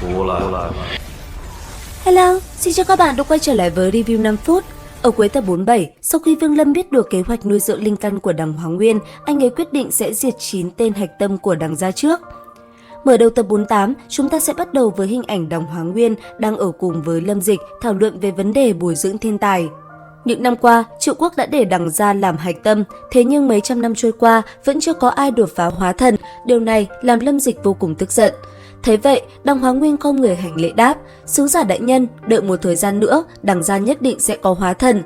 出来！ Hello, xin chào các bạn đã quay trở lại với review 5 phút. Ở cuối tập 47, sau khi Vương Lâm biết được kế hoạch nuôi dưỡng linh căn của đằng Hóa Nguyên, anh ấy quyết định sẽ diệt 9 tên hạch tâm của đằng gia trước. Mở đầu tập 48, chúng ta sẽ bắt đầu với hình ảnh đằng Hóa Nguyên đang ở cùng với Lâm Dịch thảo luận về vấn đề bồi dưỡng thiên tài. Những năm qua, Triệu Quốc đã để đằng gia làm hạch tâm, thế nhưng mấy trăm năm trôi qua vẫn chưa có ai đột phá hóa thần, điều này làm Lâm Dịch vô cùng tức giận. Thế vậy, đằng Hóa Nguyên không người hành lễ đáp, sứ giả đại nhân, đợi một thời gian nữa, đằng gia nhất định sẽ có hóa thần.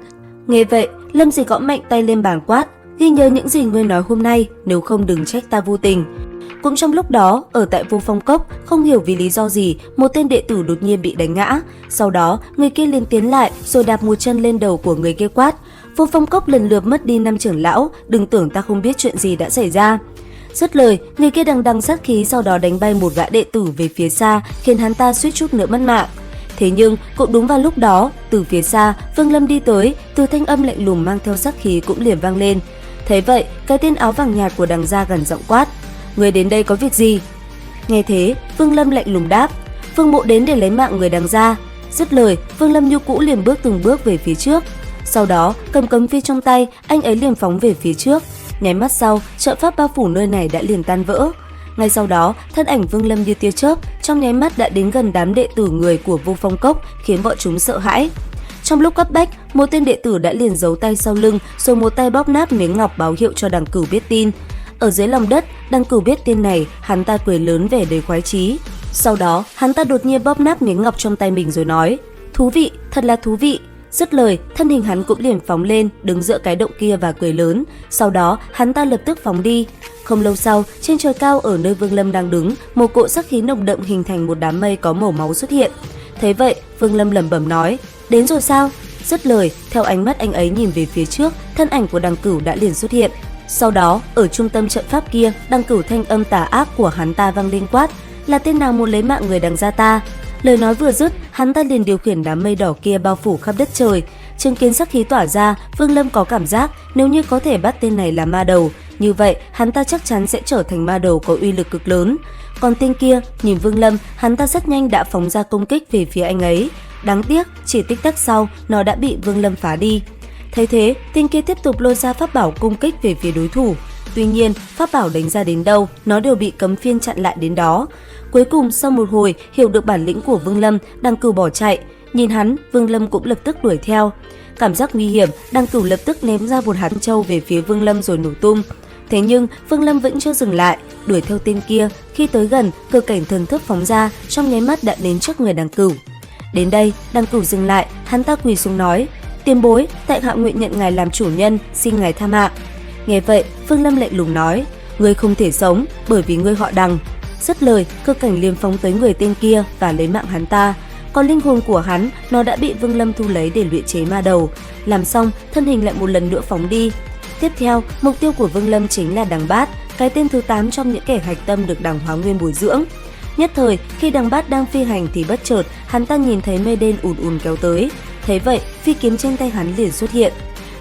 Nghe vậy, Lâm Dịch gõ mạnh tay lên bàn quát, ghi nhớ những gì ngươi nói hôm nay, nếu không đừng trách ta vô tình. Cũng trong lúc đó, ở tại Vô Phong Cốc, không hiểu vì lý do gì, một tên đệ tử đột nhiên bị đánh ngã. Sau đó, người kia liền tiến lại rồi đạp một chân lên đầu của người kia quát, Vô Phong Cốc lần lượt mất đi 5 trưởng lão, đừng tưởng ta không biết chuyện gì đã xảy ra. Dứt lời, người kia đằng đằng sát khí sau đó đánh bay một gã đệ tử về phía xa, khiến hắn ta suýt chút nữa mất mạng. Thế nhưng, cũng đúng vào lúc đó, từ phía xa, Vương Lâm đi tới, từ thanh âm lạnh lùng mang theo sát khí cũng liền vang lên. Thế vậy, cái tên áo vàng nhạt của đằng gia gần giọng quát, người đến đây có việc gì? Nghe thế, Vương Lâm lạnh lùng đáp, Vương Mộ đến để lấy mạng người đằng gia. Dứt lời, Vương Lâm như cũ liền bước từng bước về phía trước. Sau đó, cầm cấm phi trong tay, anh ấy liền phóng về phía trước. Nháy mắt sau, trận pháp bao phủ nơi này đã liền tan vỡ. Ngay sau đó, thân ảnh Vương Lâm như tia chớp, trong nháy mắt đã đến gần đám đệ tử người của Vô Phong Cốc, khiến bọn chúng sợ hãi. Trong lúc cấp bách, một tên đệ tử đã liền giấu tay sau lưng, rồi một tay bóp nát miếng ngọc báo hiệu cho đằng Cửu biết tin. Ở dưới lòng đất, đằng Cửu biết tin này, hắn ta cười lớn vẻ đầy khoái chí. Sau đó, hắn ta đột nhiên bóp nát miếng ngọc trong tay mình rồi nói, thú vị, thật là thú vị. Dứt lời, thân hình hắn cũng liền phóng lên, đứng giữa cái động kia và cười lớn. Sau đó, hắn ta lập tức phóng đi. Không lâu sau, trên trời cao ở nơi Vương Lâm đang đứng, một cỗ sắc khí nồng đậm hình thành một đám mây có màu máu xuất hiện. Thế vậy, Vương Lâm lẩm bẩm nói, đến rồi sao? Dứt lời, theo ánh mắt anh ấy nhìn về phía trước, thân ảnh của đằng Cửu đã liền xuất hiện. Sau đó, ở trung tâm trận pháp kia, đằng Cửu thanh âm tà ác của hắn ta vang lên quát, là tên nào muốn lấy mạng người đằng gia ta? Lời nói vừa dứt, hắn ta liền điều khiển đám mây đỏ kia bao phủ khắp đất trời. Chứng kiến sắc khí tỏa ra, Vương Lâm có cảm giác nếu như có thể bắt tên này là ma đầu, như vậy hắn ta chắc chắn sẽ trở thành ma đầu có uy lực cực lớn. Còn tên kia, nhìn Vương Lâm, hắn ta rất nhanh đã phóng ra công kích về phía anh ấy. Đáng tiếc, chỉ tích tắc sau, nó đã bị Vương Lâm phá đi. Thấy thế, tên kia tiếp tục lôi ra pháp bảo công kích về phía đối thủ. Tuy nhiên, pháp bảo đánh ra đến đâu, nó đều bị cấm phiên chặn lại đến đó. Cuối cùng, sau một hồi hiểu được bản lĩnh của Vương Lâm, đằng Cửu bỏ chạy. Nhìn hắn, Vương Lâm cũng lập tức đuổi theo. Cảm giác nguy hiểm, đằng Cửu lập tức ném ra một hạt châu về phía Vương Lâm rồi nổ tung. Thế nhưng, Vương Lâm vẫn chưa dừng lại, đuổi theo tên kia. Khi tới gần, cơ cảnh thần thức phóng ra, trong nháy mắt đã đến trước người đằng Cửu. Đến đây, đằng Cửu dừng lại, hắn ta quỳ xuống nói, tiền bối, tại hạ nguyện nhận ngài làm chủ nhân, xin ngài tha mạng. Nghe vậy, Vương Lâm lạnh lùng nói, ngươi không thể sống, bởi vì ngươi họ Đằng. Dứt lời, cơ cảnh liền phóng tới người tên kia và lấy mạng hắn ta. Còn linh hồn của hắn, nó đã bị Vương Lâm thu lấy để luyện chế ma đầu. Làm xong, thân hình lại một lần nữa phóng đi. Tiếp theo, mục tiêu của Vương Lâm chính là Đằng Bát, cái tên thứ 8 trong những kẻ hạch tâm được đằng Hóa Nguyên bồi dưỡng. Nhất thời, khi Đằng Bát đang phi hành thì bất chợt, hắn ta nhìn thấy mây đen ùn ùn kéo tới. Thế vậy, phi kiếm trên tay hắn liền xuất hiện.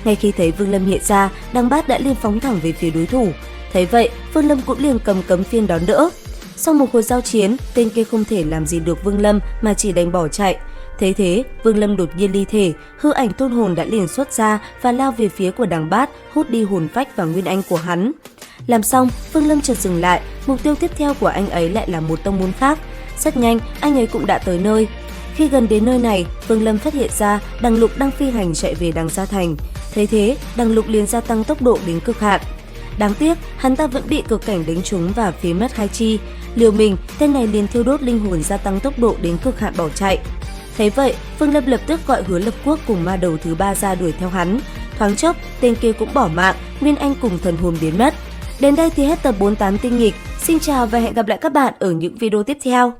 Ngay khi thấy Vương Lâm hiện ra, Đằng Bát đã liền phóng thẳng về phía đối thủ. Thấy vậy, Vương Lâm cũng liền cầm cấm phiên đón đỡ. Sau một hồi giao chiến, tên kia không thể làm gì được Vương Lâm mà chỉ đành bỏ chạy. Thế thế, Vương Lâm đột nhiên ly thể, hư ảnh tôn hồn đã liền xuất ra và lao về phía của Đằng Bát, hút đi hồn phách và nguyên anh của hắn. Làm xong, Vương Lâm chợt dừng lại, mục tiêu tiếp theo của anh ấy lại là một tông môn khác. Rất nhanh, anh ấy cũng đã tới nơi. Khi gần đến nơi này, Vương Lâm phát hiện ra Đằng Lục đang phi hành chạy về đằng Gia Thành. Thế thế, Đằng Lục liền gia tăng tốc độ đến cực hạn. Đáng tiếc, hắn ta vẫn bị cực cảnh đánh trúng và phế mất hai chi. Liều mình, tên này liền thiêu đốt linh hồn gia tăng tốc độ đến cực hạn bỏ chạy. Thế vậy, Vương Lâm lập tức gọi Hứa Lập Quốc cùng ma đầu thứ 3 ra đuổi theo hắn. Thoáng chốc, tên kia cũng bỏ mạng, nguyên anh cùng thần hồn biến mất. Đến đây thì hết tập 48 tinh nghịch. Xin chào và hẹn gặp lại các bạn ở những video tiếp theo.